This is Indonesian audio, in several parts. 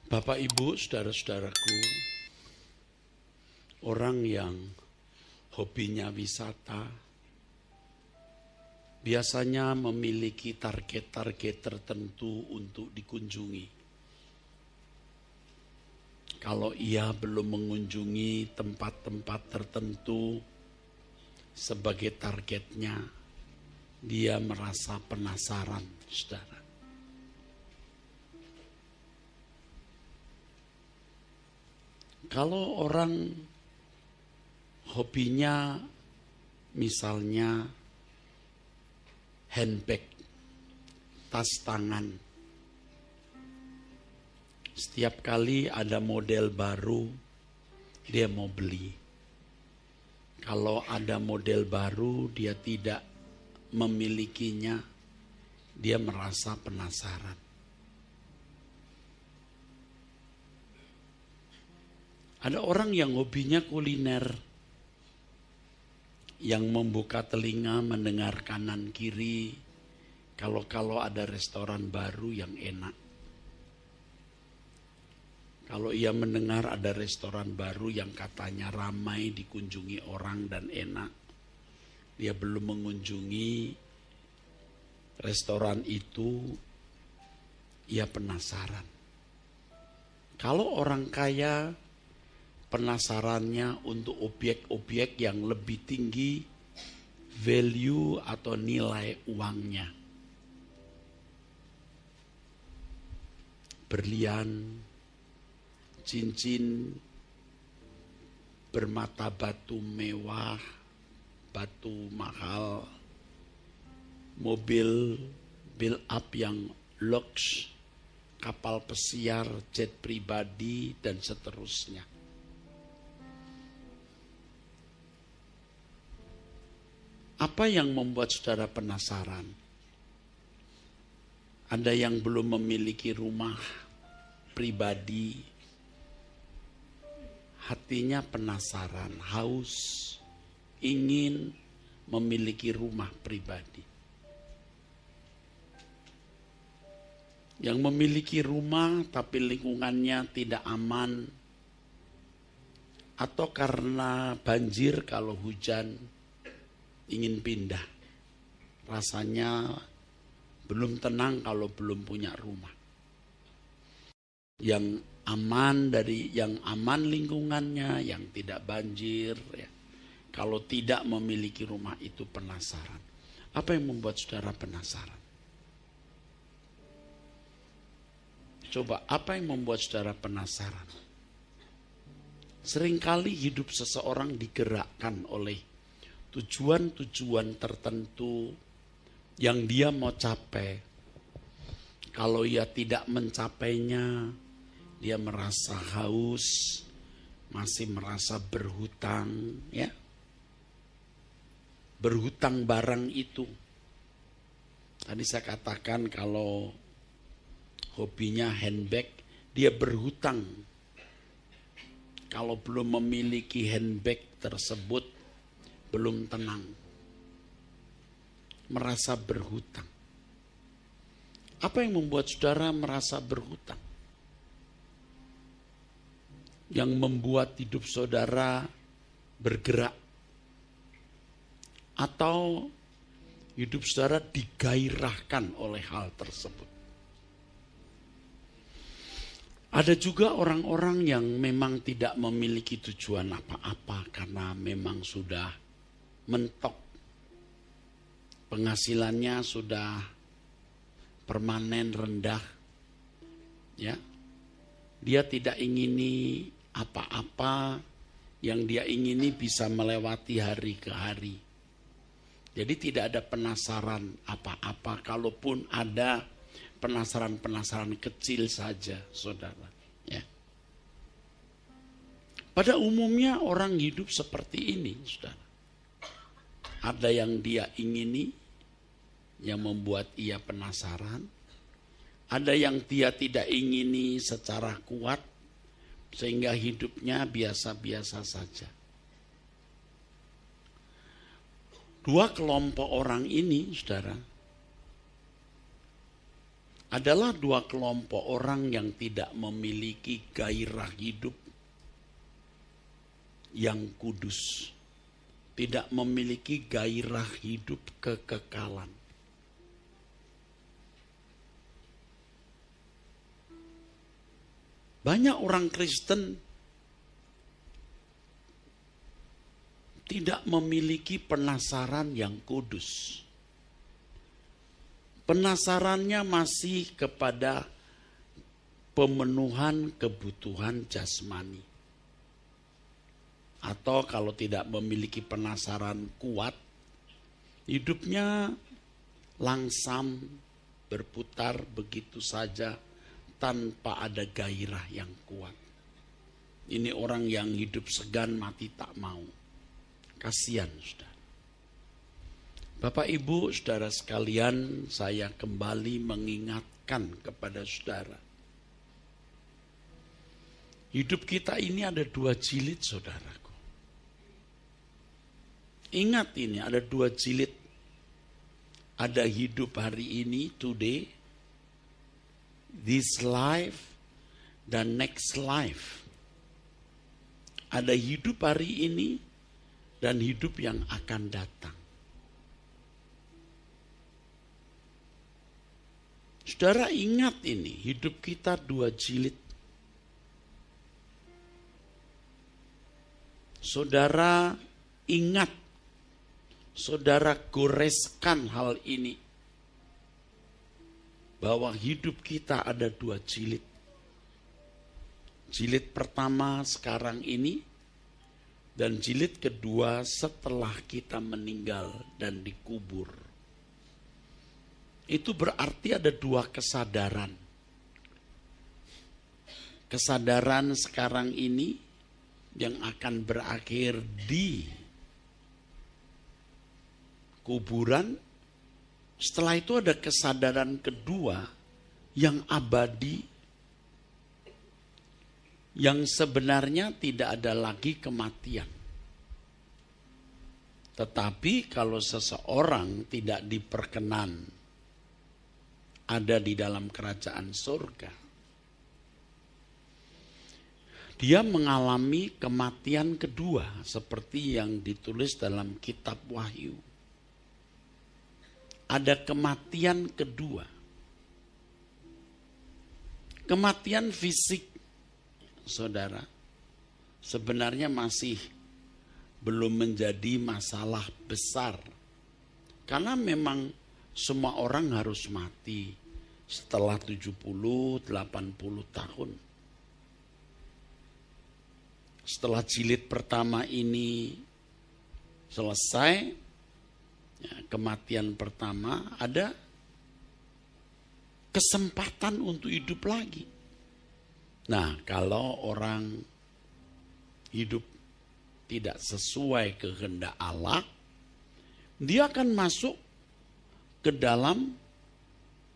Bapak, Ibu, saudara-saudaraku, orang yang hobinya wisata biasanya memiliki target-target tertentu untuk dikunjungi. Kalau ia belum mengunjungi tempat-tempat tertentu sebagai targetnya, dia merasa penasaran, saudara. Kalau orang hobinya misalnya handbag, tas tangan, setiap kali ada model baru, dia mau beli. Kalau ada model baru, dia tidak memilikinya, dia merasa penasaran. Ada orang yang hobinya kuliner, yang membuka telinga mendengar kanan kiri, kalau ada restoran baru yang enak. Kalau ia mendengar ada restoran baru yang katanya ramai dikunjungi orang dan enak, dia belum mengunjungi restoran itu, ia penasaran. Kalau orang kaya, penasarannya untuk objek-objek yang lebih tinggi value atau nilai uangnya. Berlian, cincin bermata batu mewah, batu mahal, mobil build up yang lux, kapal pesiar, jet pribadi, dan seterusnya. Apa yang membuat saudara penasaran? Ada yang belum memiliki rumah pribadi, hatinya penasaran, haus, ingin memiliki rumah pribadi. Yang memiliki rumah tapi lingkungannya tidak aman, atau karena banjir kalau hujan ingin pindah. Rasanya belum tenang kalau belum punya rumah. Yang aman lingkungannya, yang tidak banjir, ya. Kalau tidak memiliki rumah itu penasaran. Apa yang membuat saudara penasaran? Coba, apa yang membuat saudara penasaran? Seringkali hidup seseorang digerakkan oleh tujuan-tujuan tertentu yang dia mau capai. Kalau ia tidak mencapainya, dia merasa haus, masih merasa berhutang, ya. Berhutang barang itu. Tadi saya katakan kalau hobinya handbag, dia berhutang. Kalau belum memiliki handbag tersebut, belum tenang. Merasa berhutang. Apa yang membuat saudara merasa berhutang? Yang membuat hidup saudara bergerak. Atau hidup saudara digairahkan oleh hal tersebut. Ada juga orang-orang yang memang tidak memiliki tujuan apa-apa karena memang sudah mentok. Penghasilannya sudah permanen rendah. Ya. Dia tidak ingini apa-apa, yang dia ingini bisa melewati hari ke hari. Jadi tidak ada penasaran apa-apa, kalaupun ada penasaran-penasaran kecil saja, saudara. Ya. Pada umumnya orang hidup seperti ini, saudara. Ada yang dia ingini, yang membuat ia penasaran. Ada yang dia tidak ingini secara kuat, sehingga hidupnya biasa-biasa saja. Dua kelompok orang ini, saudara, adalah dua kelompok orang yang tidak memiliki gairah hidup yang kudus, tidak memiliki gairah hidup kekekalan. Banyak orang Kristen tidak memiliki penasaran yang kudus. Penasarannya masih kepada pemenuhan kebutuhan jasmani. Atau kalau tidak memiliki penasaran kuat, hidupnya langsam berputar begitu saja tanpa ada gairah yang kuat. Ini orang yang hidup segan mati tak mau. Kasihan, saudara. Bapak Ibu, saudara sekalian, saya kembali mengingatkan kepada saudara. Hidup kita ini ada dua jilid, saudaraku. Ingat ini, ada dua jilid. Ada hidup hari ini, today, this life, dan next life. Ada hidup hari ini dan hidup yang akan datang. Saudara ingat ini, hidup kita dua jilid. Saudara ingat, saudara goreskan hal ini. Bahwa hidup kita ada dua jilid. Jilid pertama sekarang ini, dan jilid kedua setelah kita meninggal dan dikubur. Itu berarti ada dua kesadaran. Kesadaran sekarang ini yang akan berakhir di kuburan. Setelah itu ada kesadaran kedua yang abadi, yang sebenarnya tidak ada lagi kematian. Tetapi kalau seseorang tidak diperkenan ada di dalam kerajaan surga, dia mengalami kematian kedua seperti yang ditulis dalam kitab Wahyu. Ada kematian kedua. Kematian fisik, saudara, sebenarnya masih belum menjadi masalah besar. Karena memang semua orang harus mati setelah 70-80 tahun. Setelah jilid pertama ini selesai, ya, kematian pertama, ada kesempatan untuk hidup lagi. Nah, kalau orang hidup tidak sesuai kehendak Allah, dia akan masuk ke dalam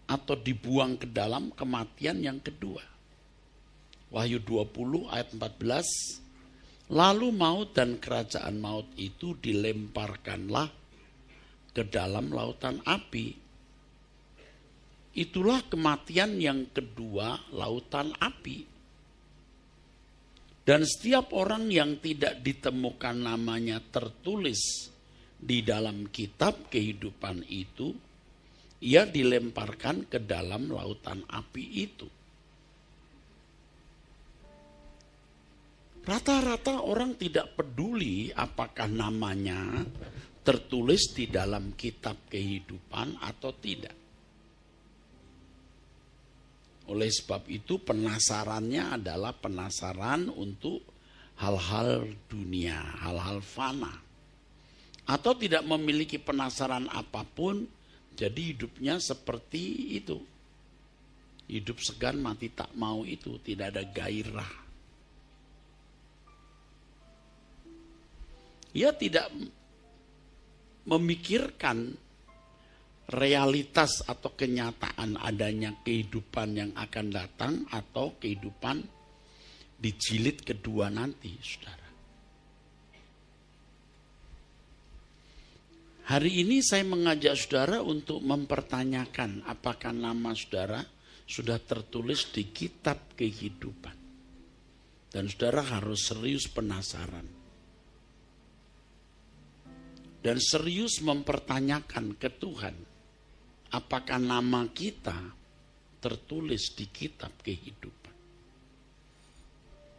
atau dibuang ke dalam kematian yang kedua. Wahyu 20 ayat 14, lalu maut dan kerajaan maut itu dilemparkanlah ke dalam lautan api. Itulah kematian yang kedua, lautan api. Dan setiap orang yang tidak ditemukan namanya tertulis di dalam kitab kehidupan itu, ia dilemparkan ke dalam lautan api itu. Rata-rata orang tidak peduli apakah namanya tertulis di dalam kitab kehidupan atau tidak. Oleh sebab itu penasarannya adalah penasaran untuk hal-hal dunia, hal-hal fana. Atau tidak memiliki penasaran apapun, jadi hidupnya seperti itu. Hidup segan mati tak mau itu, tidak ada gairah. Ia tidak memikirkan realitas atau kenyataan adanya kehidupan yang akan datang atau kehidupan di jilid kedua nanti, saudara. Hari ini saya mengajak saudara untuk mempertanyakan apakah nama saudara sudah tertulis di kitab kehidupan. Dan saudara harus serius penasaran. Dan serius mempertanyakan ke Tuhan, apakah nama kita tertulis di kitab kehidupan.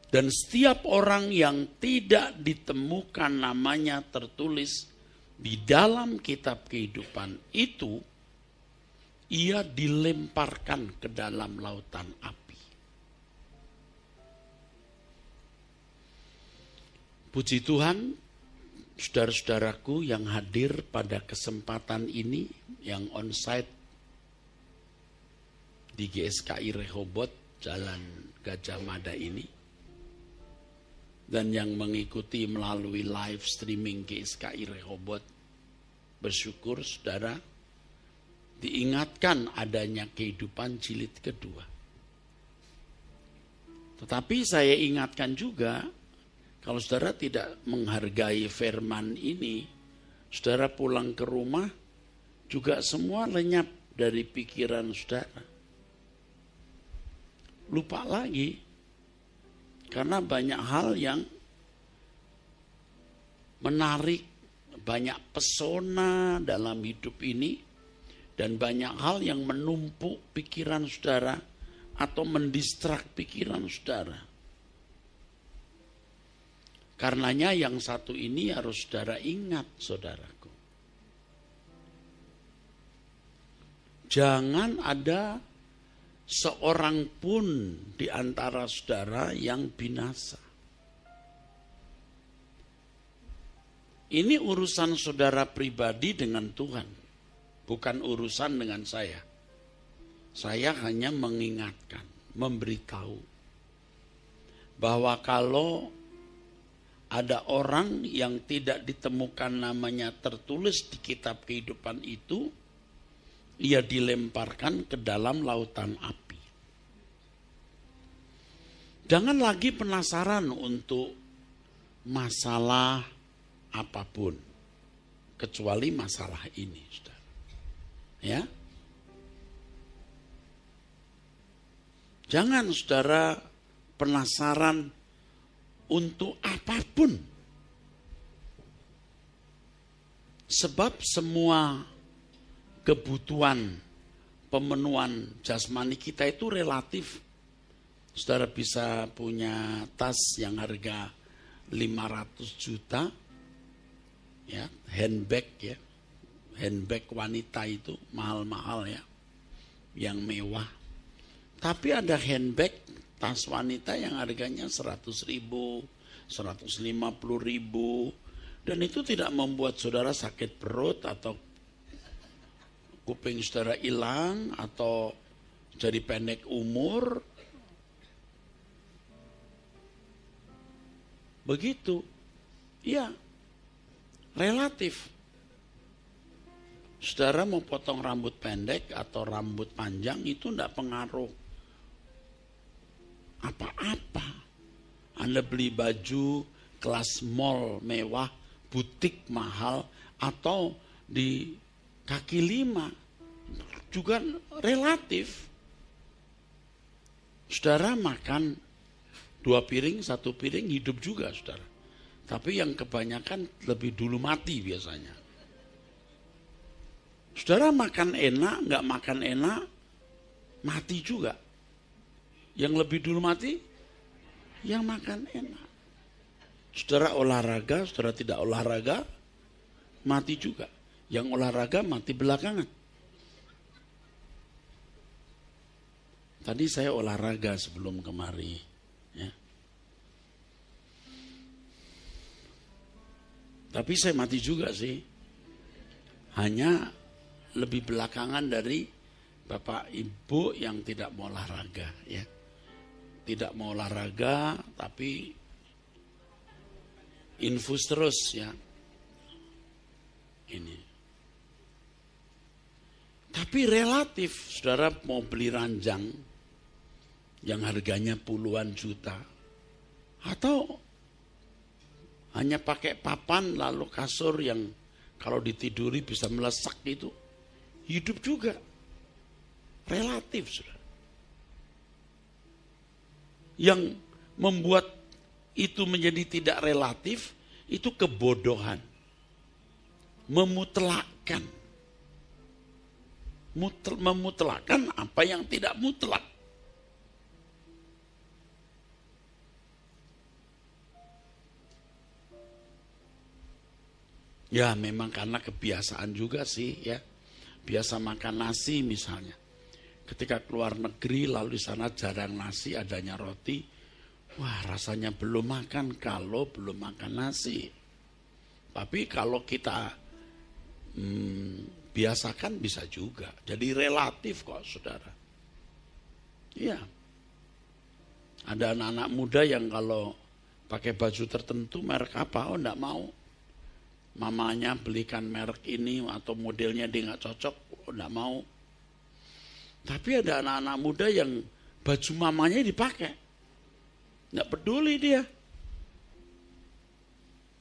Dan setiap orang yang tidak ditemukan namanya tertulis di dalam kitab kehidupan itu, ia dilemparkan ke dalam lautan api. Puji Tuhan, saudara-saudaraku yang hadir pada kesempatan ini, yang onsite di GSKI Rehoboth, Jalan Gajah Mada ini, dan yang mengikuti melalui live streaming GSKI Rehoboth, bersyukur saudara diingatkan adanya kehidupan jilid kedua. Tetapi saya ingatkan juga, kalau saudara tidak menghargai firman ini, saudara pulang ke rumah juga semua lenyap dari pikiran saudara. Lupa lagi. Karena banyak hal yang menarik, banyak pesona dalam hidup ini, dan banyak hal yang menumpuk pikiran saudara atau mendistrak pikiran saudara. Karenanya yang satu ini harus saudara ingat, saudaraku. Jangan ada seorang pun di antara saudara yang binasa. Ini urusan saudara pribadi dengan Tuhan, bukan urusan dengan saya. Saya hanya mengingatkan, memberitahu bahwa kalau ada orang yang tidak ditemukan namanya tertulis di kitab kehidupan itu, ia dilemparkan ke dalam lautan api. Jangan lagi penasaran untuk masalah apapun, kecuali masalah ini, saudara. Ya, jangan saudara penasaran untuk apapun, sebab semua kebutuhan pemenuhan jasmani kita itu relatif. Saudara bisa punya tas yang harga 500 juta, ya, handbag ya, handbag wanita itu mahal-mahal ya, yang mewah. Tapi ada handbag tas wanita yang harganya 100 ribu, 150 ribu, dan itu tidak membuat saudara sakit perut atau kuping saudara hilang atau jadi pendek umur. Begitu. Ya, relatif. Saudara mau potong rambut pendek atau rambut panjang itu tidak pengaruh apa-apa. Anda beli baju kelas mall mewah, butik mahal, atau di kaki lima, juga relatif. Saudara makan 2 piring, 1 piring hidup juga saudara. Tapi yang kebanyakan lebih dulu mati biasanya. Saudara makan enak, nggak makan enak, mati juga. Yang lebih dulu mati, yang makan enak. Saudara olahraga, saudara tidak olahraga, mati juga. Yang olahraga mati belakangan. Tadi saya olahraga sebelum kemari. Ya. Tapi saya mati juga sih. Hanya lebih belakangan dari Bapak Ibu yang tidak mau olahraga. Ya. Tidak mau olahraga tapi infus terus ya. Ini. Tapi relatif, saudara mau beli ranjang yang harganya puluhan juta, atau hanya pakai papan lalu kasur yang kalau ditiduri bisa melesak itu, hidup juga. Relatif, saudara. Yang membuat itu menjadi tidak relatif, itu kebodohan. Memutlakkan. Memutlakkan apa yang tidak mutlak. Ya memang karena kebiasaan juga sih ya. Biasa makan nasi misalnya. Ketika keluar negeri lalu di sana jarang nasi, adanya roti. Wah rasanya belum makan kalau belum makan nasi. Tapi kalau kita biasakan bisa juga. Jadi relatif kok saudara. Iya. Ada anak-anak muda yang kalau pakai baju tertentu merek apa, oh enggak mau. Mamanya belikan merek ini atau modelnya dia nggak cocok, oh enggak mau. Tapi ada anak-anak muda yang baju mamanya dipakai, nggak peduli dia.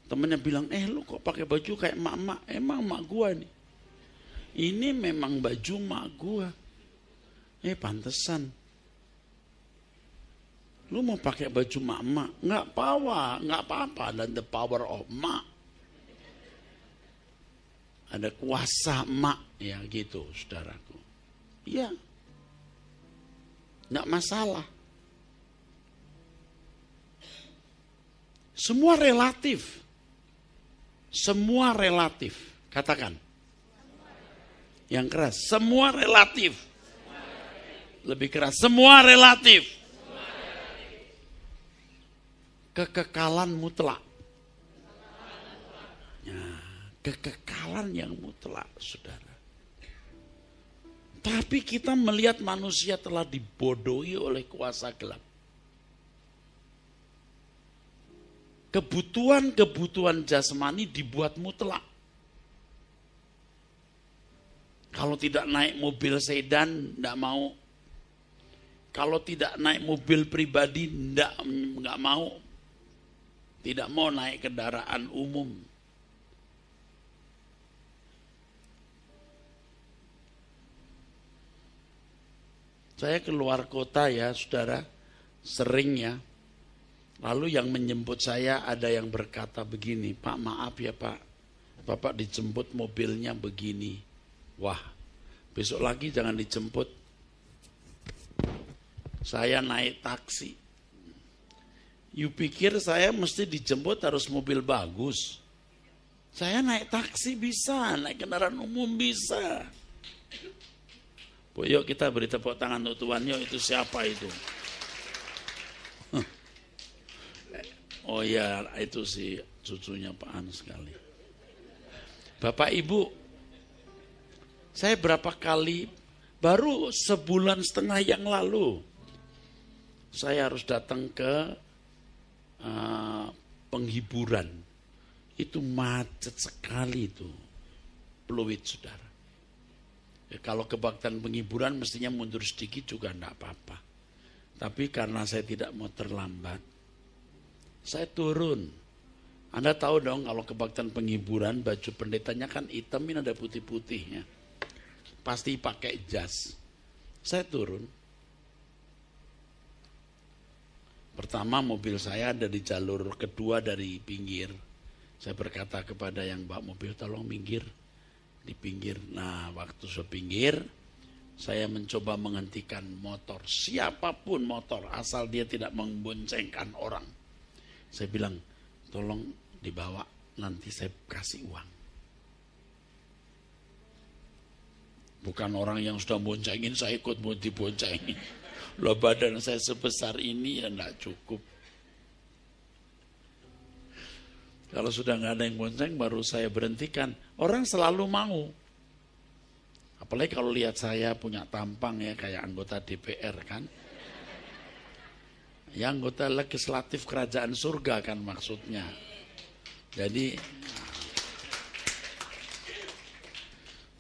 Temennya bilang, lu kok pakai baju kayak emak-emak? Emang emak gua nih. Ini memang baju emak gua. Pantesan. Lu mau pakai baju emak-emak? Nggak apa-apa. Dan the power of emak. Ada kuasa emak, ya gitu saudaraku. Iya. Nggak masalah. Semua relatif. Semua relatif. Katakan. Yang keras. Semua relatif. Lebih keras. Semua relatif. Kekekalan mutlak. Kekekalan yang mutlak, saudara. Tapi kita melihat manusia telah dibodohi oleh kuasa gelap. Kebutuhan-kebutuhan jasmani dibuat mutlak. Kalau tidak naik mobil sedan, tidak mau. Kalau tidak naik mobil pribadi, nggak mau. Tidak mau naik kendaraan umum. Saya keluar kota ya saudara, sering ya. Lalu yang menjemput saya ada yang berkata begini, Pak maaf ya Pak, Bapak dijemput mobilnya begini. Wah, besok lagi jangan dijemput. Saya naik taksi. You pikir saya mesti dijemput harus mobil bagus? Saya naik taksi bisa, naik kendaraan umum bisa. Yuk kita beri tepuk tangan untuk Tuhan, yuk itu siapa itu? Oh ya itu si cucunya Pak An sekali. Bapak Ibu, saya berapa kali, baru sebulan setengah yang lalu, saya harus datang ke penghiburan. Itu macet sekali itu, Pluit saudara. Kalau kebaktian penghiburan mestinya mundur sedikit juga enggak apa-apa. Tapi karena saya tidak mau terlambat, saya turun. Anda tahu dong kalau kebaktian penghiburan baju pendetanya kan hitam, ini ada putih-putihnya. Pasti pakai jas. Saya turun. Pertama mobil saya ada di jalur kedua dari pinggir. Saya berkata kepada yang bawa mobil, tolong minggir. Di pinggir. Nah, waktu saya pinggir, saya mencoba menghentikan motor. Siapapun motor, asal dia tidak memboncengkan orang. Saya bilang, tolong dibawa, nanti saya kasih uang. Bukan orang yang sudah boncengin, saya ikut mau diboncengin. Loh badan saya sebesar ini ya enggak cukup. Kalau sudah nggak ada yang bonceng, baru saya berhentikan. Orang selalu mau. Apalagi kalau lihat saya punya tampang ya, kayak anggota DPR kan. Ya anggota legislatif kerajaan surga kan maksudnya. Jadi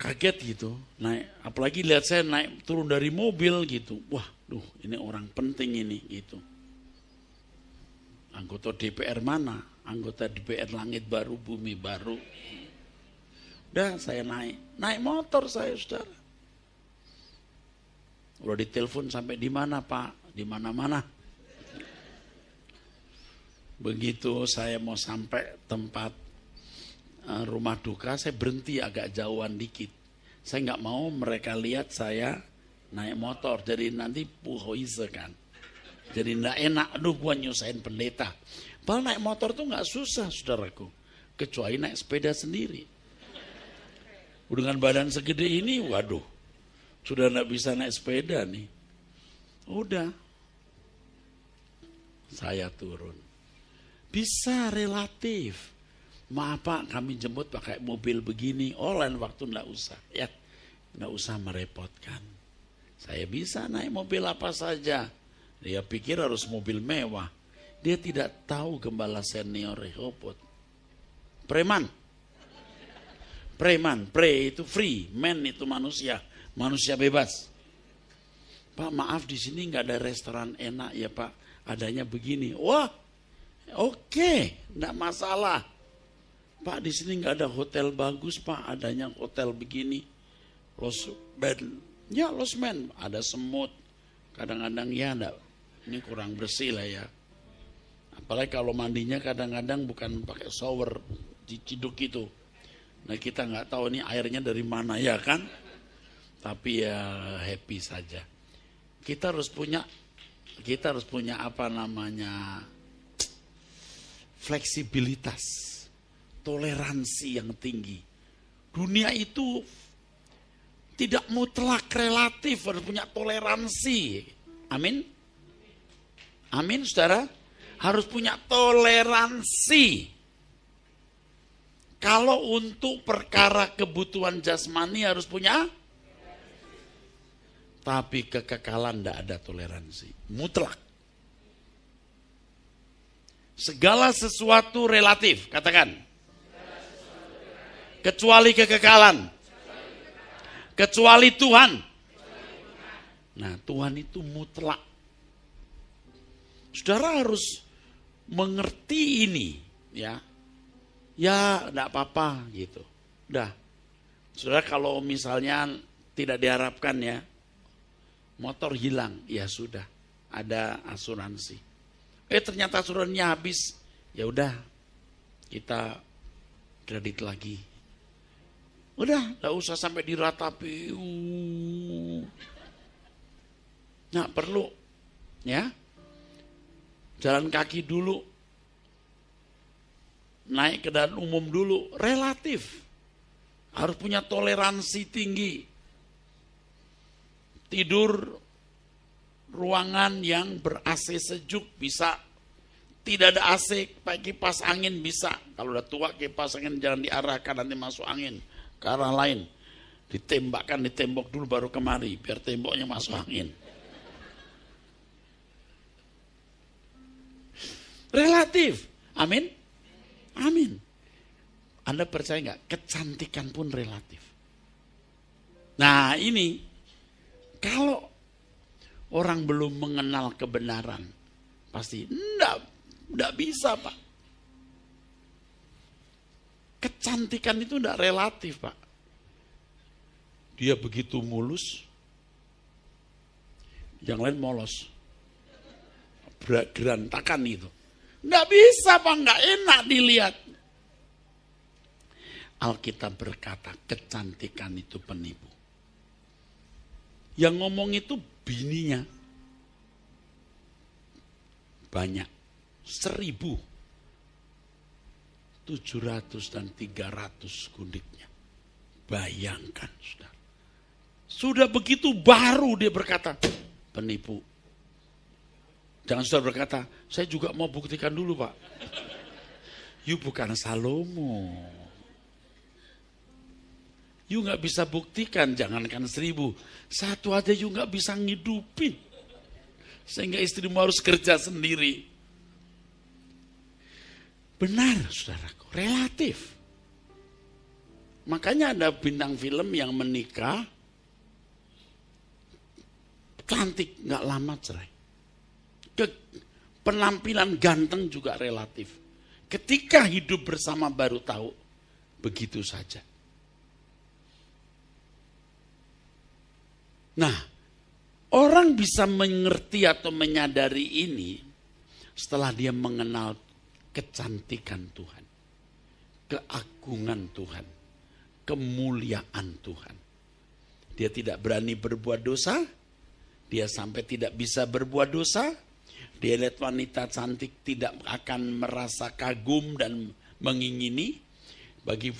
kaget gitu. Naik, apalagi lihat saya naik turun dari mobil gitu. Wah, ini orang penting ini gitu. Anggota DPR mana? Anggota DPR langit baru, bumi baru. Udah saya naik motor saya saudara. Udah ditelepon sampai di mana Pak? Di mana-mana. Begitu saya mau sampai tempat rumah duka, saya berhenti agak jauhan dikit. Saya nggak mau mereka lihat saya naik motor, jadi nanti puhoise kan. Jadi nggak enak, aduh gua nyusahin pendeta. Padahal naik motor tuh nggak susah, saudaraku. Kecuali naik sepeda sendiri. Dengan badan segede ini, waduh, sudah nggak bisa naik sepeda nih. Udah, saya turun. Bisa relatif. Maaf Pak, kami jemput pakai mobil begini. Oh, lain waktu enggak usah. Ya, enggak usah merepotkan. Saya bisa naik mobil apa saja. Dia pikir harus mobil mewah. Dia tidak tahu gembala senior Rehoboth. Preman. Preman, pre itu free, man itu manusia. Manusia bebas. Pak, maaf di sini enggak ada restoran enak ya Pak. Adanya begini. Wah, oke, enggak masalah. Pak, di sini nggak ada hotel bagus Pak, adanya hotel begini. Losmen, ada semut. Kadang-kadang ya enggak, ini kurang bersih lah ya. Apalagi kalau mandinya kadang-kadang bukan pakai shower, diciduk itu. Nah kita nggak tahu ini airnya dari mana ya kan. Tapi ya happy saja. Kita harus punya apa namanya, fleksibilitas, toleransi yang tinggi. Dunia itu tidak mutlak, relatif, harus punya toleransi. Amin. Amin, saudara. Harus punya toleransi. Kalau untuk perkara kebutuhan jasmani harus punya, tapi kekekalan tidak ada toleransi. Mutlak. Segala sesuatu relatif, katakan. Kecuali kekekalan. Kecuali Tuhan. Nah, Tuhan itu mutlak. Saudara harus mengerti ini, ya. Ya, enggak apa-apa gitu. Udah. Saudara kalau misalnya tidak diharapkan ya, motor hilang, ya sudah, ada asuransi. Ternyata asuransinya habis, ya udah, kita kredit lagi. Udah, nggak usah sampai diratapi. Nah, perlu, ya, jalan kaki dulu, naik kendaraan umum dulu, relatif, harus punya toleransi tinggi. Tidur ruangan yang ber-AC sejuk bisa, tidak ada AC, pakai kipas angin bisa. Kalau udah tua kipas angin jangan diarahkan, nanti masuk angin ke arah lain. Ditembakkan di tembok dulu baru kemari, biar temboknya masuk angin. Relatif, amin, amin. Anda percaya nggak? Kecantikan pun relatif. Nah ini, kalau orang belum mengenal kebenaran, pasti enggak bisa Pak. Kecantikan itu enggak relatif Pak. Dia begitu mulus, yang lain molos. Gerantakan itu. Enggak bisa Pak, enggak enak dilihat. Alkitab berkata kecantikan itu penipu. Yang ngomong itu bininya banyak, 1.700 dan 300 gundiknya. Bayangkan saudara. Sudah begitu baru dia berkata penipu. Jangan saudara berkata, saya juga mau buktikan dulu Pak. You bukan Salomo. You gak bisa buktikan, jangankan 1.000. Satu aja you gak bisa ngidupin. Sehingga istrimu harus kerja sendiri. Benar saudaraku, relatif. Makanya ada bintang film yang menikah, cantik, gak lama cerai. Penampilan ganteng juga relatif. Ketika hidup bersama baru tahu, begitu saja. Nah, orang bisa mengerti atau menyadari ini setelah dia mengenal kecantikan Tuhan, keagungan Tuhan, kemuliaan Tuhan. Dia tidak berani berbuat dosa, dia sampai tidak bisa berbuat dosa. Dia lihat wanita cantik tidak akan merasa kagum dan mengingini. Bagi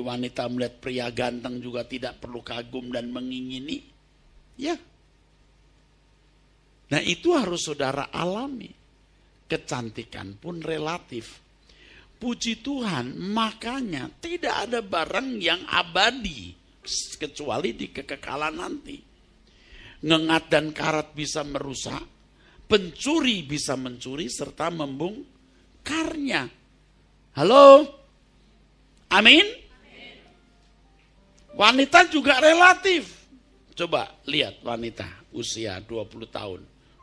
wanita melihat pria ganteng juga tidak perlu kagum dan mengingini. Ya. Nah itu harus saudara alami. Kecantikan pun relatif. Puji Tuhan, makanya tidak ada barang yang abadi kecuali di kekekalan nanti. Ngengat dan karat bisa merusak, pencuri bisa mencuri serta membongkarnya. Halo? Amin? Wanita juga relatif. Coba lihat wanita usia 20 tahun,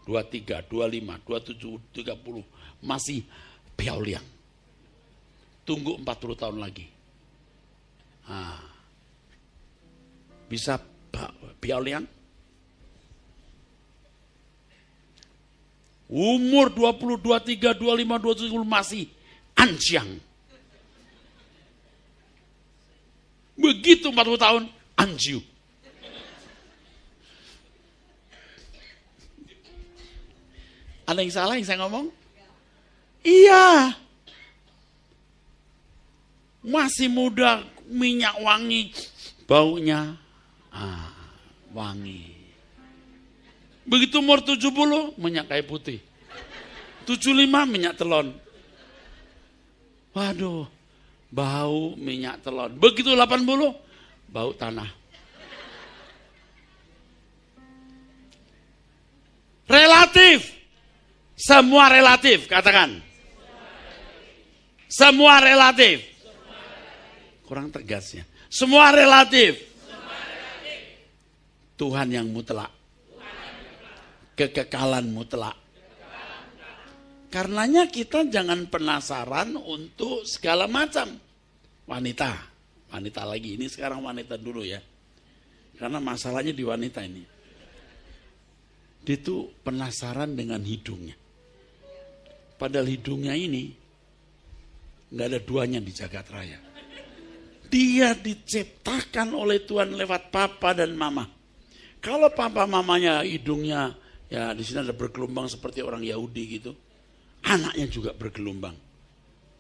23, 25, 27, 30 masih piauliang. Tunggu 40 tahun lagi. Bisa piauliang? Umur 20, 23, 25, 27 masih anjang. Begitu 40 tahun, anjiu. Ada yang salah yang saya ngomong? Iya. Masih muda, minyak wangi, baunya wangi. Begitu umur 70, minyak kayu putih. 75, minyak telon. Waduh, bau minyak telon. Begitu 80, bau tanah. Relatif. Semua relatif, katakan. Semua relatif. Kurang tegas ya. Semua relatif. Tuhan yang mutlak. Kekekalan mutlak. Karenanya kita jangan penasaran untuk segala macam. Wanita lagi, ini sekarang wanita dulu ya. Karena masalahnya di wanita ini. Dia tuh penasaran dengan hidungnya. Padahal hidungnya ini nggak ada duanya di jagat raya. Dia diciptakan oleh Tuhan lewat papa dan mama. Kalau papa mamanya hidungnya ya di sini ada bergelombang seperti orang Yahudi gitu, anaknya juga bergelombang.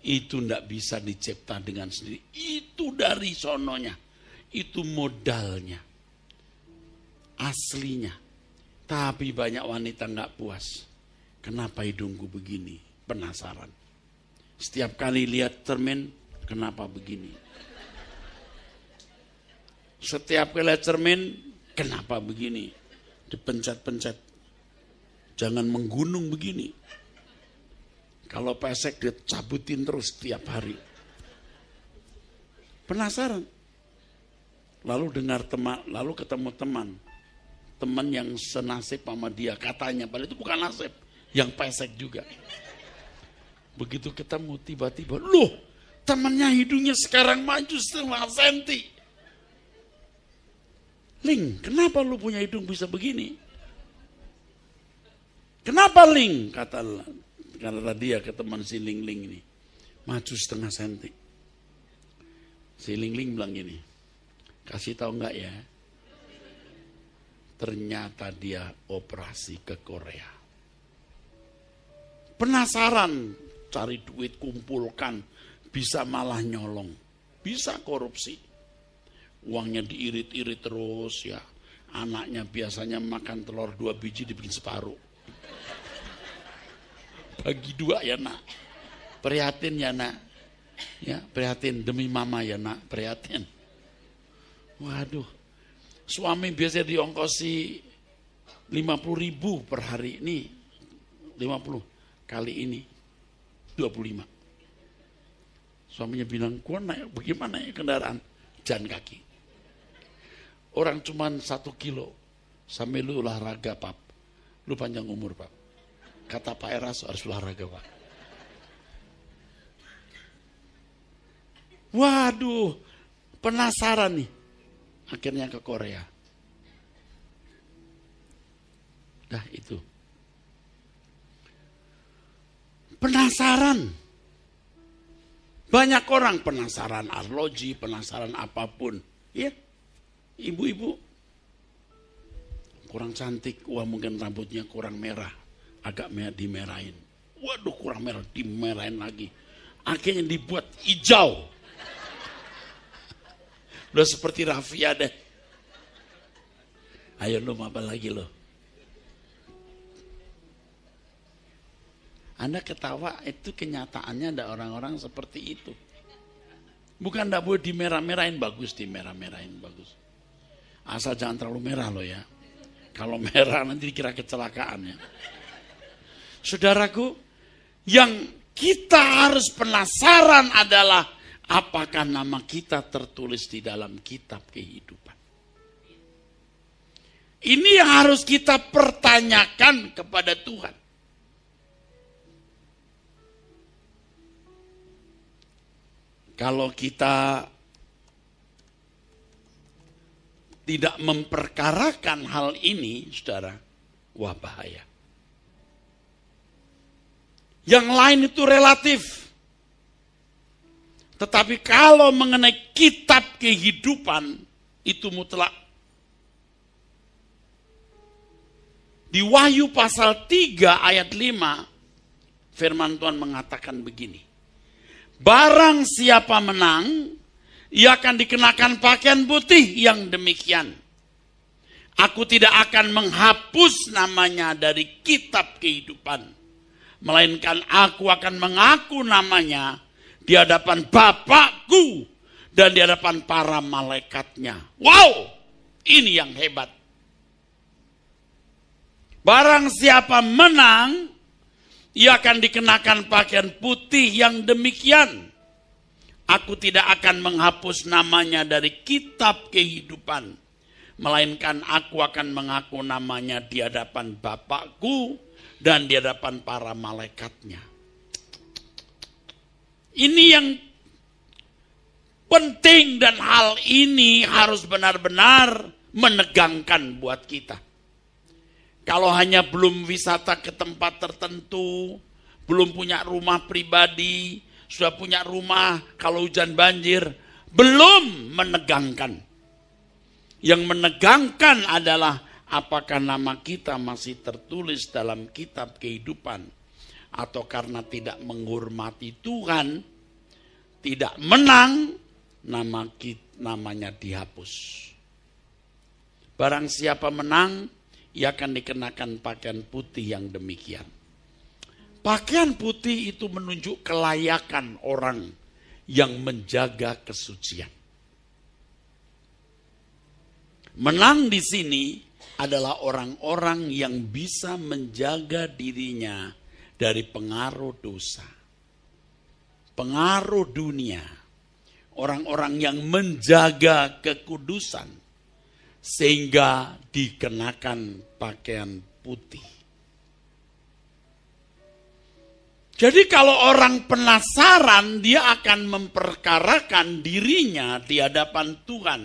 Itu ndak bisa dicipta dengan sendiri. Itu dari sononya. Itu modalnya. Aslinya. Tapi banyak wanita nggak puas. Kenapa hidungku begini? Penasaran. Setiap kali lihat cermin, kenapa begini? Setiap kali lihat cermin, kenapa begini? Dipencet-pencet. Jangan menggunung begini. Kalau pesek dia cabutin terus setiap hari. Penasaran. Lalu dengar teman, lalu ketemu teman. Teman yang senasib sama dia katanya, padahal itu bukan nasib, yang pesek juga. Begitu ketemu tiba-tiba, loh temannya hidungnya sekarang maju 1,5 senti. Ling, kenapa lu punya hidung bisa begini? Kenapa Ling? Kata dia ke teman si Ling ini. Maju 1,5 senti. Si Ling bilang gini, kasih tahu enggak ya? Ternyata dia operasi ke Korea. Penasaran, cari duit, kumpulkan, bisa malah nyolong, bisa korupsi. Uangnya diirit-irit terus ya. Anaknya biasanya makan telur 2 biji dibikin separuh. Bagi 2 ya nak. Prihatin ya nak. Ya, prihatin demi mama ya nak, prihatin. Waduh. Suami biasanya diongkosi 50.000 per hari ini. 50 kali ini 25. Suaminya bilang, gua naik bagaimana ya kendaraan? Jalan kaki. Orang cuman 1 kilo. Sampai lu olahraga pap. Lu panjang umur pap. Kata Pak Eras harus olahraga pak. Waduh, penasaran nih. Akhirnya ke Korea. Dah itu. Penasaran. penasaran. Banyak orang penasaran arloji, penasaran apapun. Ya, ibu-ibu kurang cantik, wah mungkin rambutnya kurang merah, agak dimerahin. Waduh kurang merah, dimerahin lagi. Akhirnya dibuat hijau. Udah seperti Rafia deh. Ayo lo apa lagi lo? Anda ketawa, itu kenyataannya ada orang-orang seperti itu. Bukan tidak boleh dimerah-merahin, bagus dimerah-merahin, bagus. Asal jangan terlalu merah loh ya. Kalau merah nanti dikira kecelakaan ya. Saudaraku, yang kita harus penasaran adalah apakah nama kita tertulis di dalam kitab kehidupan. Ini yang harus kita pertanyakan kepada Tuhan. Kalau kita tidak memperkarakan hal ini, saudara, wah bahaya. Yang lain itu relatif. Tetapi kalau mengenai kitab kehidupan, itu mutlak. Di Wahyu pasal 3 ayat 5, firman Tuhan mengatakan begini. Barang siapa menang, ia akan dikenakan pakaian putih yang demikian. Aku tidak akan menghapus namanya dari kitab kehidupan. Melainkan aku akan mengaku namanya di hadapan Bapakku dan di hadapan para malaikatnya. Wow, ini yang hebat. Barang siapa menang, ia akan dikenakan pakaian putih yang demikian. Aku tidak akan menghapus namanya dari kitab kehidupan. Melainkan aku akan mengaku namanya di hadapan Bapakku dan di hadapan para malaikatnya. Ini yang penting dan hal ini harus benar-benar menegangkan buat kita. Kalau hanya belum wisata ke tempat tertentu, belum punya rumah pribadi, sudah punya rumah kalau hujan banjir, belum menegangkan. Yang menegangkan adalah apakah nama kita masih tertulis dalam kitab kehidupan, atau karena tidak menghormati Tuhan, tidak menang, namanya dihapus. Barang siapa menang, ia akan dikenakan pakaian putih yang demikian. Pakaian putih itu menunjuk kelayakan orang yang menjaga kesucian. Menang di sini adalah orang-orang yang bisa menjaga dirinya dari pengaruh dosa, pengaruh dunia, orang-orang yang menjaga kekudusan sehingga dikenakan pakaian putih. Jadi kalau orang penasaran, dia akan memperkarakan dirinya di hadapan Tuhan.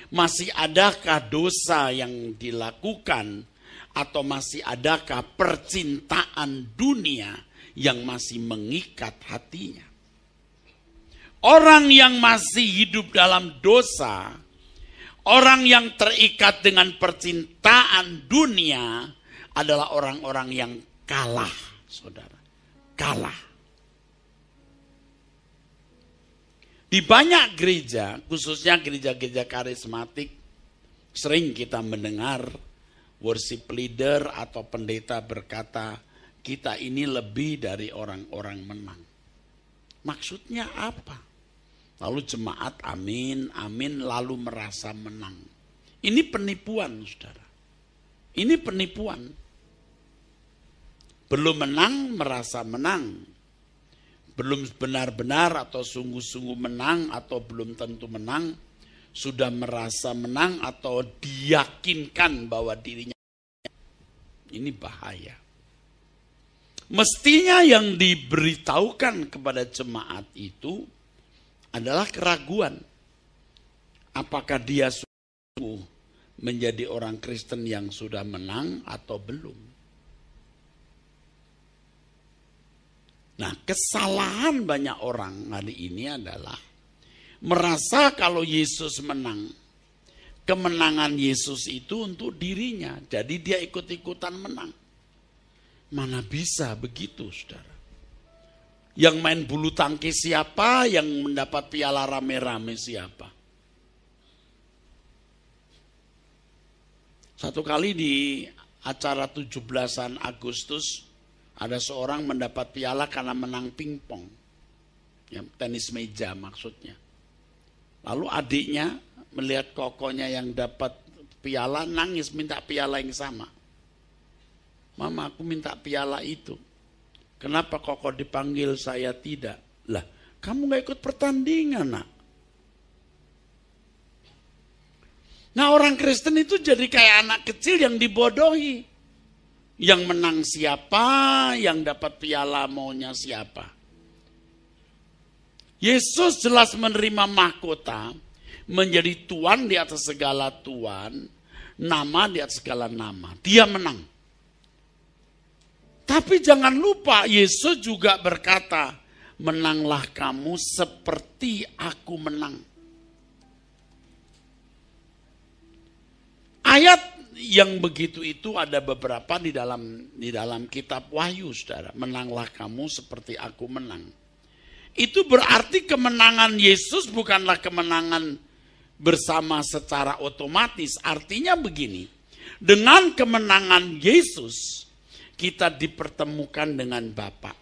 Masih adakah dosa yang dilakukan, atau masih adakah percintaan dunia yang masih mengikat hatinya? Orang yang masih hidup dalam dosa, orang yang terikat dengan percintaan dunia adalah orang-orang yang kalah, saudara. Kalah. Di banyak gereja, khususnya gereja-gereja karismatik, sering kita mendengar worship leader atau pendeta berkata, kita ini lebih dari orang-orang menang. Maksudnya apa? Lalu jemaat amin, amin, lalu merasa menang. Ini penipuan, saudara. Ini penipuan. Belum menang, merasa menang. Belum benar-benar atau sungguh-sungguh menang atau belum tentu menang. Sudah merasa menang atau diyakinkan bahwa dirinya. Ini bahaya. Mestinya yang diberitahukan kepada jemaat itu adalah keraguan. Apakah dia sungguh menjadi orang Kristen yang sudah menang atau belum? Nah, kesalahan banyak orang hari ini adalah merasa kalau Yesus menang, kemenangan Yesus itu untuk dirinya. Jadi dia ikut-ikutan menang. Mana bisa begitu, saudara? Yang main bulu tangkis siapa? Yang mendapat piala rame-rame siapa? Satu kali di acara 17-an Agustus, ada seorang mendapat piala karena menang pingpong. Ya, tenis meja maksudnya. Lalu adiknya melihat kokonya yang dapat piala, nangis minta piala yang sama. Mama, aku minta piala itu. Kenapa koko dipanggil saya tidak? Lah, kamu gak ikut pertandingan, nak. Nah, orang Kristen itu jadi kayak anak kecil yang dibodohi. Yang menang siapa, yang dapat piala maunya siapa. Yesus jelas menerima mahkota, menjadi Tuhan di atas segala Tuhan, nama di atas segala nama. Dia menang. Tapi jangan lupa Yesus juga berkata, menanglah kamu seperti aku menang. Ayat yang begitu itu ada beberapa di dalam kitab Wahyu, saudara. Menanglah kamu seperti aku menang. Itu berarti kemenangan Yesus bukanlah kemenangan bersama secara otomatis. Artinya begini, dengan kemenangan Yesus kita dipertemukan dengan Bapa.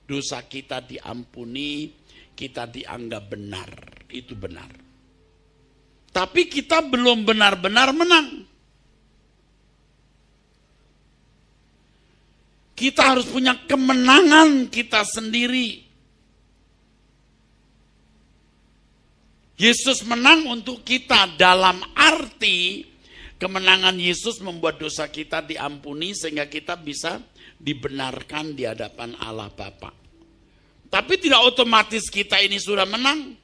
Dosa kita diampuni, kita dianggap benar. Itu benar. Tapi kita belum benar-benar menang. Kita harus punya kemenangan kita sendiri. Yesus menang untuk kita dalam arti kemenangan Yesus membuat dosa kita diampuni sehingga kita bisa dibenarkan di hadapan Allah Bapa. Tapi tidak otomatis kita ini sudah menang.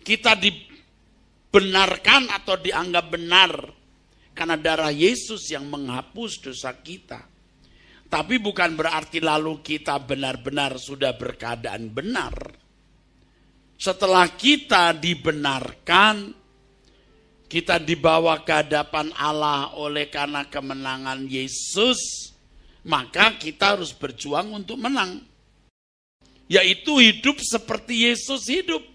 Kita dibenarkan atau dianggap benar karena darah Yesus yang menghapus dosa kita. Tapi bukan berarti lalu kita benar-benar sudah berkeadaan benar. Setelah kita dibenarkan, kita dibawa ke hadapan Allah oleh karena kemenangan Yesus, maka kita harus berjuang untuk menang. Yaitu hidup seperti Yesus hidup.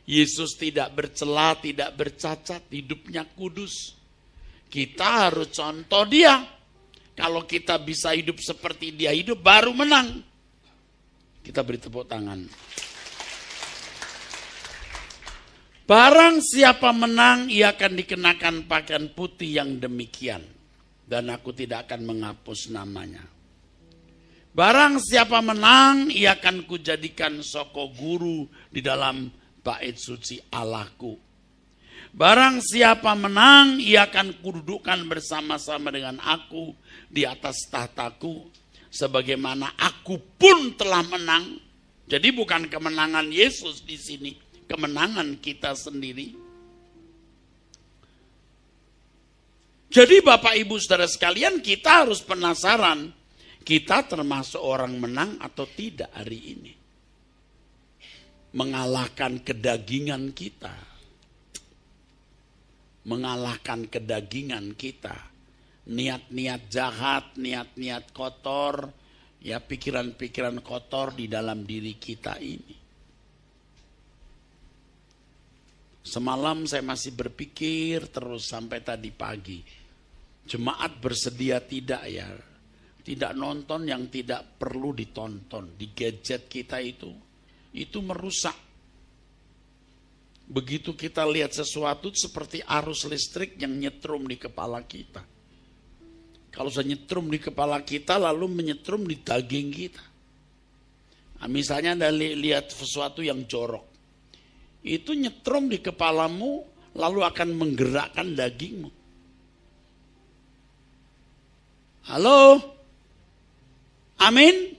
Yesus tidak bercela, tidak bercacat, hidupnya kudus. Kita harus contoh dia. Kalau kita bisa hidup seperti dia hidup, baru menang. Kita beri tepuk tangan. Barang siapa menang, ia akan dikenakan pakaian putih yang demikian. Dan aku tidak akan menghapus namanya. Barang siapa menang, ia akan kujadikan soko guru di dalam bait suci Allahku. Barang siapa menang, ia akan kududukkan bersama-sama dengan aku di atas tahtaku. Sebagaimana aku pun telah menang. Jadi bukan kemenangan Yesus di sini. Kemenangan kita sendiri. Jadi Bapak Ibu Saudara sekalian, kita harus penasaran. Kita termasuk orang menang atau tidak hari ini. Mengalahkan kedagingan kita. Mengalahkan kedagingan kita. Niat-niat jahat, niat-niat kotor, ya pikiran-pikiran kotor di dalam diri kita ini. Semalam saya masih berpikir terus sampai tadi pagi. Jemaat bersedia tidak ya? Tidak nonton yang tidak perlu ditonton. Di gadget kita itu merusak. Begitu kita lihat sesuatu seperti arus listrik yang nyetrum di kepala kita. Kalau saya nyetrum di kepala kita lalu menyetrum di daging kita. Nah, misalnya Anda lihat sesuatu yang jorok. Itu nyetrum di kepalamu lalu akan menggerakkan dagingmu. Halo? Amin?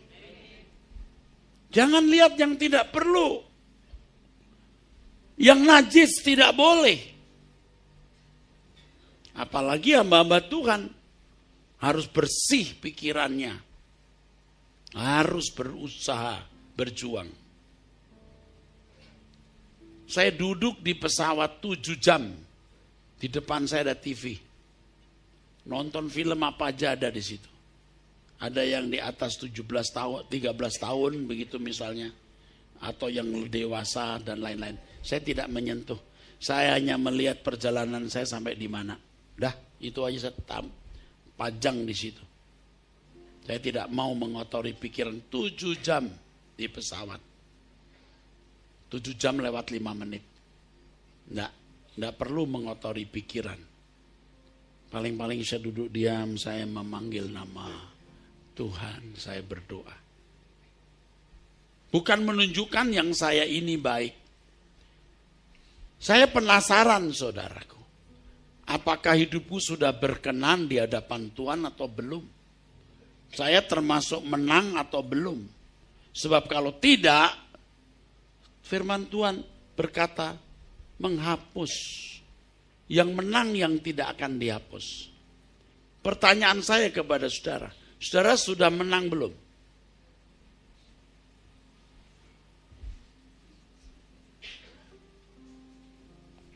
Jangan lihat yang tidak perlu. Yang najis tidak boleh. Apalagi hamba-hamba Tuhan harus bersih pikirannya. Harus berusaha, berjuang. Saya duduk di pesawat 7 jam. Di depan saya ada TV. Nonton film apa aja ada di situ. Ada yang di atas 17 tahun, 13 tahun begitu misalnya. Atau yang dewasa dan lain-lain. Saya tidak menyentuh. Saya hanya melihat perjalanan saya sampai di mana. Dah, itu aja saya pajang di situ. Saya tidak mau mengotori pikiran 7 jam di pesawat. 7 jam lewat 5 menit. Enggak perlu mengotori pikiran. Paling-paling saya duduk diam, saya memanggil nama Tuhan, saya berdoa. Bukan menunjukkan yang saya ini baik. Saya penasaran saudaraku. Apakah hidupku sudah berkenan di hadapan Tuhan atau belum? Saya termasuk menang atau belum? Sebab kalau tidak, firman Tuhan berkata, menghapus. Yang menang yang tidak akan dihapus. Pertanyaan saya kepada saudara, saudara sudah menang belum?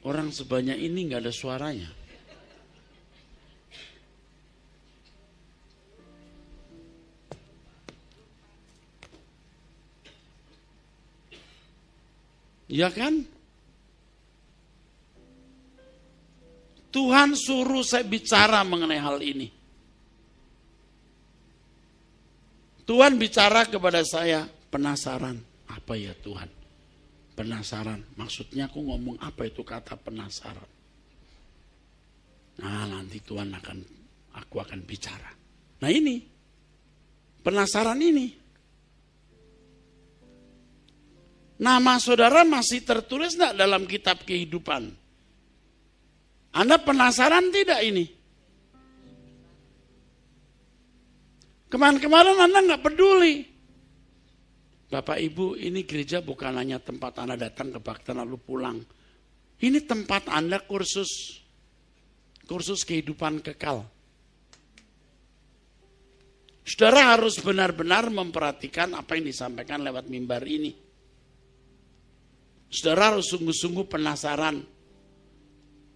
Orang sebanyak ini nggak ada suaranya. Ya kan? Tuhan suruh saya bicara mengenai hal ini. Tuhan bicara kepada saya, penasaran. Apa ya Tuhan? Penasaran. Maksudnya aku ngomong apa itu kata penasaran? Nah, nanti Tuhan aku akan bicara. Nah ini, penasaran ini. Nama saudara masih tertulis enggak dalam kitab kehidupan? Anda penasaran tidak ini? Kemarin-kemarin Anda enggak peduli. Bapak Ibu, ini gereja bukan hanya tempat Anda datang kebaktian lalu pulang. Ini tempat Anda kursus kehidupan kekal. Saudara harus benar-benar memperhatikan apa yang disampaikan lewat mimbar ini. Saudara harus sungguh-sungguh penasaran.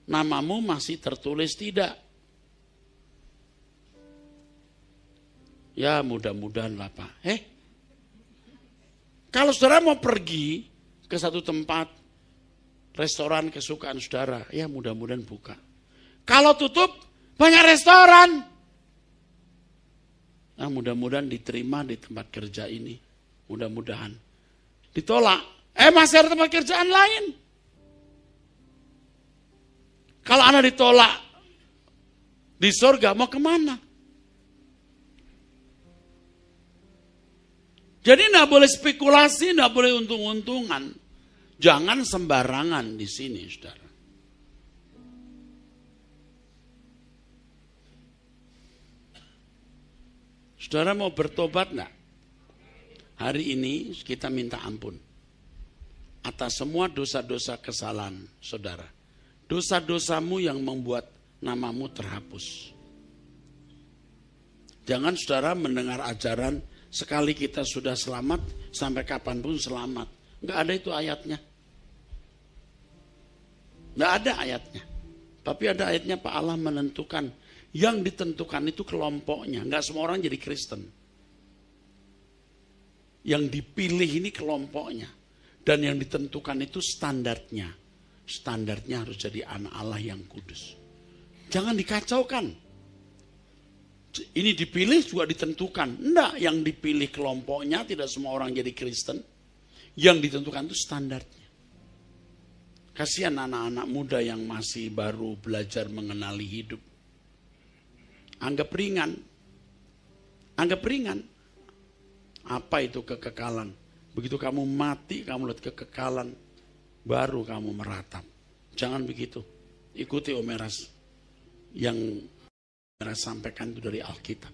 Namamu masih tertulis tidak? Ya mudah-mudahan lah Pak. Kalau saudara mau pergi ke satu tempat, restoran kesukaan saudara, ya mudah-mudahan buka. Kalau tutup, banyak restoran. Nah mudah-mudahan diterima di tempat kerja ini. Mudah-mudahan. Ditolak. Masih ada tempat kerjaan lain. Kalau Anda ditolak di surga, mau kemana? Jadi tidak boleh spekulasi, tidak boleh untung-untungan. Jangan sembarangan di sini, saudara. Saudara mau bertobat enggak? Hari ini kita minta ampun atas semua dosa-dosa kesalahan saudara. Dosa-dosamu yang membuat namamu terhapus. Jangan saudara mendengar ajaran sekali kita sudah selamat, sampai kapanpun selamat. Enggak ada itu ayatnya. Enggak ada ayatnya. Tapi ada ayatnya Pak Allah menentukan. Yang ditentukan itu kelompoknya. Enggak semua orang jadi Kristen. Yang dipilih ini kelompoknya. Dan yang ditentukan itu standarnya. Standarnya harus jadi anak Allah yang kudus. Jangan dikacaukan. Ini dipilih juga ditentukan. Enggak, yang dipilih kelompoknya tidak semua orang jadi Kristen. Yang ditentukan itu standarnya. Kasihan anak-anak muda yang masih baru belajar mengenali hidup. Anggap ringan. Anggap ringan. Apa itu kekekalan? Begitu kamu mati, kamu lihat kekekalan, baru kamu meratap. Jangan begitu. Ikuti Om Eras. Yang Om Eras sampaikan itu dari Alkitab.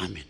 Amin.